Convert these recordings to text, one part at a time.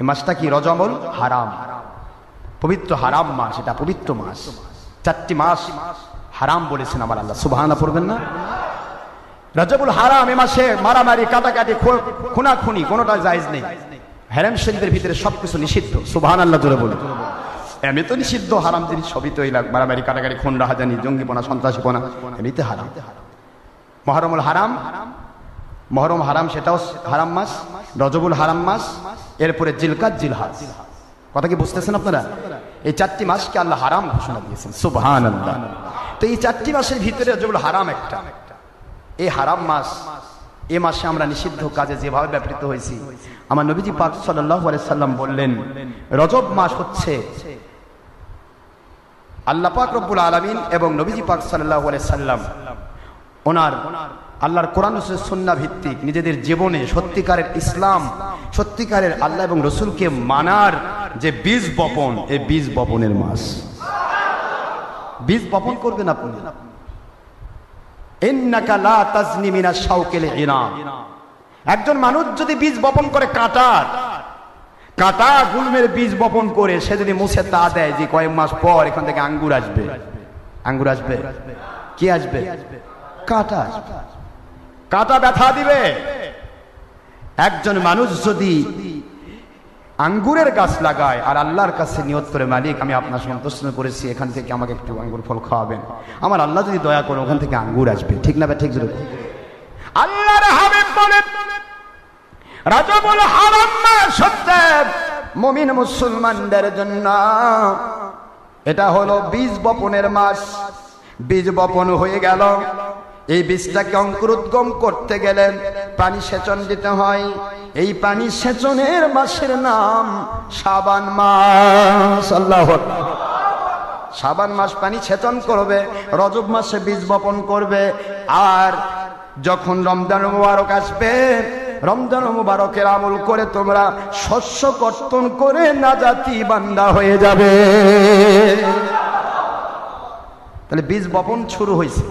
এই মাসটা কি? রজবুল হারাম, পবিত্র হারাম মাস। এটা পবিত্র মাস। 4টি মাস হারাম বলেছেন আমার আল্লাহ। সুবহানাল্লাহ পড়বেন না? রজবুল হারাম, এ মাসে মারামারি, কাটাকাটি, খুনাখুনি কোনোটা জায়েজ নেই। হারাম শরীফের ভিতরে সবকিছু নিষিদ্ধ। সুবহানাল্লাহ জোরে বলুন। এমনি তো নিষিদ্ধ হারাম জিনিস সবই তো, এই মারামারি, কাটাকাটি, খুন, রাহাজানি, জঙ্গিপনা, সন্ত্রাসীপনা, এমনিতে হারাম। মুহররমুল হারাম, মুহররম হারাম, সেটাও হারাম মাস। রজবুল হারাম মাস, এরপরে জিলকাত, জিলহাজ। কথা কি বুঝতেছেন আপনারা? এই 4টি মাসকে আল্লাহ হারাম ঘোষণা দিয়েছেন। সুবহানাল্লাহ। তো এই 4টি মাসের ভিতরে রজবুল হারাম একটা। এই হারাম মাস, এই মাসে আমরা নিষিদ্ধ কাজে যেভাবে ব্যাপৃত হয়েছি, আমার নবীজি পাক সাল্লাল্লাহু আলাইহি সাল্লাম বললেন, রজব মাস হচ্ছে আল্লাহ পাক রব্বুল আলামিন এবং নবীজি পাক সাল্লাল্লাহু আলাইহি সাল্লাম ওনার আল্লাহর কোরআন ও সুন্নাহ ভিত্তিক নিজেদের জীবনে সত্যিকারের ইসলাম, সত্যিকারের আল্লাহ এবং রসুলকে মানার যে বীজ বপন, এই বীজ বপনের মাস। বীজ বপন করবেন আপনি। ইন্নাকা লা তাজনি মিনাশ শাওকিল ইনাম। একজন মানুষ যদি বীজ বপন করে কাঁটা গুলমের বীজ বপন করে, সে যদি মুছে তা দেয় যে কয়েক মাস পর এখান থেকে আঙ্গুর আসবে, আঙ্গুর আসবে, কি আসবে? কাঁটা আসবে, কাঁটা ব্যথা দিবে। একজন মানুষ যদি আঙ্গুরের গাছ লাগায় আর আল্লাহর কাছে নিয়ত করে, মালিক আমি আপনার সন্তুষ্ট করেছি, এখান থেকে আমাকে একটু আঙ্গুর ফল খাওয়াবেন, আমার আল্লাহ যদি দয়া করে ওখান থেকে আঙ্গুর আসবে। ঠিক না? ঠিক জোরে আল্লাহর হাবিব বলেন, রজবুল হারাম মাস হচ্ছে মুমিন মুসলমানদের জন্য, এটা হলো বীজ বপনের মাস। বীজ বপন হয়ে গেল, এই বীজটাকে অঙ্কুরোদ্গম করতে গেলে পানি সেচন দিতে হয়। এই পানি সেচনের মাসের নাম শাবান মাস। আল্লাহু আকবার। শাবান মাস পানি সেচন করবে, রজব মাসে বীজ বপন করবে। আর যখন রমজান মুবারক আসবে, রমজান মুবারকের আমল করে তোমরা শস্য কর্তন করে নাজাতি বান্দা হয়ে যাবে। তাহলে বীজ বপন শুরু হয়েছে।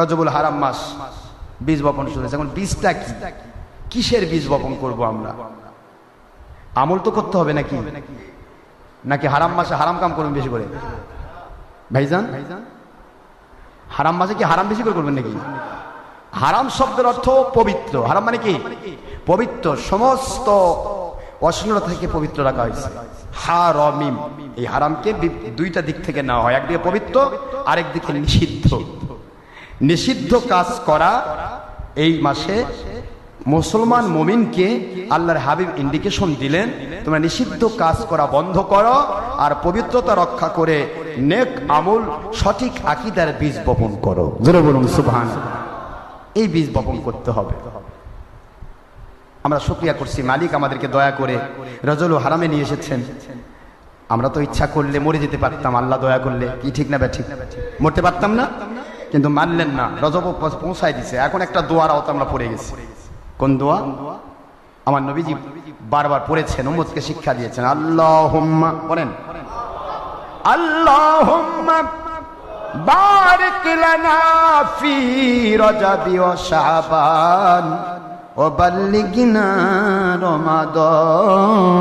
রজবুল হারাম মাস বীজ বপন শুরু হয়েছে। এখন বীজটা কি? কিসের বীজ বপন করব আমরা? আমল তো করতে হবে নাকি? নাকি হারাম মাসে হারাম কাম করবেন বেশি করে? ভাইজান, হারাম মাসে কি হারাম বেশি করে করবেন নাকি? হারাম শব্দের অর্থ পবিত্র। হারাম মানে কি? পবিত্র, সমস্ত অশ্লীলতা থেকে পবিত্র রাখা হয়েছে। হারামিম, এই হারামকে দুইটা দিক থেকে নেওয়া হয়, একদিকে পবিত্র, আরেক দিকে নিষিদ্ধ। নিষিদ্ধ কাজ করা এই মাসে মুসলমান মুমিনকে আল্লাহর হাবিব ইন্ডিকেশন দিলেন, তোমরা নিষিদ্ধ কাজ করা বন্ধ করো আর পবিত্রতা রক্ষা করে নেক আমল, সঠিক আকীদার বীজ বপন করো। জোরে বলুন সুবহানাল্লাহ। এই বীজ বপন করতে হবে। আমরা শুকরিয়া করছি, মালিক আমাদেরকে দয়া করে রজবুল হারামে নিয়ে এসেছেন। আমরা তো ইচ্ছা করলে মরে যেতে পারতাম, আল্লাহ দয়া করলে, কি ঠিক না ঠিক? মরতে পারতাম না, কিন্তু মানলেন না, রজব পৌঁছায় দিছে। এখন একটা দোয়ার আওতা আমরা পড়ে গেছি। কোন দোয়া? আমার নবীজি বারবার পড়েছেন, উম্মতকে শিক্ষা দিয়েছেন। আল্লাহুম্মা, বলেন আল্লাহুম্মা বারিক লানা ফি রজবি ওয়া শাবান ওয়া বাল্লিগনা রমাদান।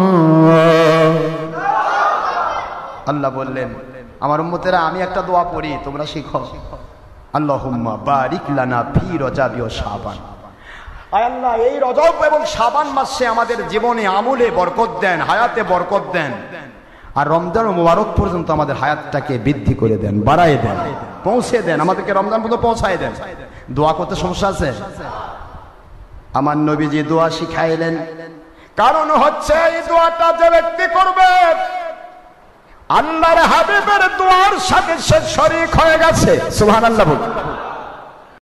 আল্লাহ বললেন, আমার উম্মতেরা আমি একটা দোয়া পড়ি, তোমরা শিখো। আল্লাহুম্মা বারিক লানা ফি রজবি ওয়া শাবান। আয় আল্লাহ, এই রজব এবং শাবান মাসে আমাদের জীবনে আমলে বরকত দেন, হায়াতে বরকত দেন, আর রমজান মুবারক পর্যন্ত আমাদের হায়াতটাকে বৃদ্ধি করে দেন, বাড়ায় দেন, পৌঁছে দেন, আমাদেরকে রমজান পর্যন্ত পৌঁছায় দেন। দোয়া করতে সমস্যা আছে? আমার নবীজি দোয়া শিখাইলেন, কারণ হচ্ছে এই দোয়াটা যে ব্যক্তি করবে আল্লাহর হাবিবের দোয়ার সাথে সে শরীক হয়ে গেছে। সুবহানাল্লাহ বলুন।